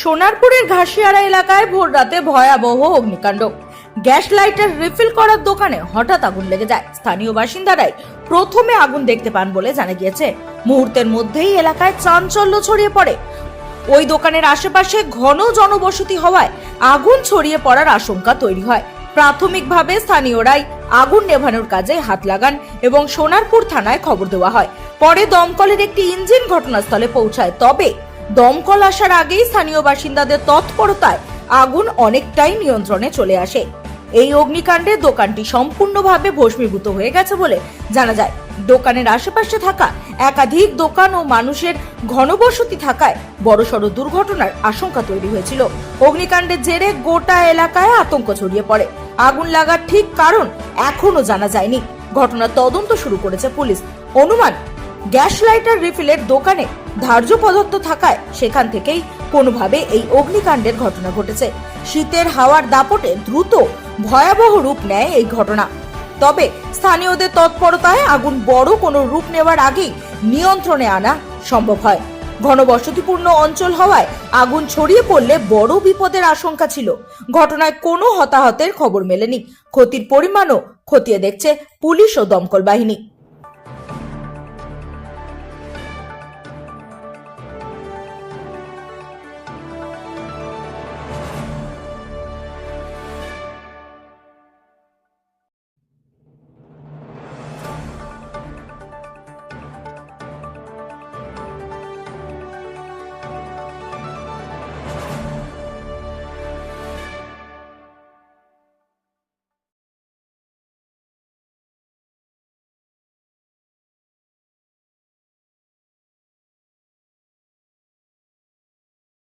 সোনারপুরের ঘাসিয়ারা এলাকায় ভোর রাতে ভয়াবহ অগ্নিকাণ্ড। গ্যাস লাইটার রিফিল করার দোকানে হঠাৎ আগুন লেগে যায়। স্থানীয় বাসিন্দারাই প্রথমে আগুন দেখতে পান বলে জানা গিয়েছে। মুহূর্তের মধ্যেই এলাকায় চাঞ্চল্য ছড়িয়ে পড়ে। ওই দোকানের আশেপাশে ঘন জনবসতি হওয়ায় আগুন ছড়িয়ে পড়ার আশঙ্কা তৈরি হয়। প্রাথমিকভাবে স্থানীয়রাই আগুন নেভানোর কাজে হাত লাগান এবং সোনারপুর থানায় খবর দেওয়া হয়। পরে দমকলের একটি ইঞ্জিন ঘটনাস্থলে পৌঁছায়। তবে দমকল আসার আগেই স্থানীয় বাসিন্দাদের তৎপরতায় আগুন অনেকটাই নিয়ন্ত্রণে চলে আসে। এই অগ্নিকাণ্ডে দোকানটি সম্পূর্ণভাবে ভস্মীভূত হয়ে গেছে বলে জানা যায়। দোকানের আশেপাশে থাকা একাধিক দোকান ও মানুষের ঘনবসতি থাকায় বড়সড় দুর্ঘটনার আশঙ্কা তৈরি হয়েছিল। অগ্নিকাণ্ডের জেরে গোটা এলাকায় আতঙ্ক ছড়িয়ে পড়ে। আগুন লাগার ঠিক কারণ এখনো জানা যায়নি। ঘটনার তদন্ত শুরু করেছে পুলিশ। অনুমান, গ্যাস লাইটার রিফিলের দোকানে ধার্য পদার্থ থাকায় সেখান থেকেই কোনোভাবে এই অগ্নিকাণ্ডের ঘটনা ঘটেছে। শীতের হাওয়ার দাপটে দ্রুত ভয়াবহ রূপ নেয় এই ঘটনা। তবে স্থানীয়দের তৎপরতায় আগুন বড় কোনো রূপ নেওয়ার আগেই নিয়ন্ত্রণে আনা সম্ভব হয়। ঘনবসতিপূর্ণ অঞ্চল হওয়ায় আগুন ছড়িয়ে পড়লে বড় বিপদের আশঙ্কা ছিল। ঘটনায় কোনো হতাহতের খবর মেলেনি। ক্ষতির পরিমাণও খতিয়ে দেখছে পুলিশ ও দমকল বাহিনী।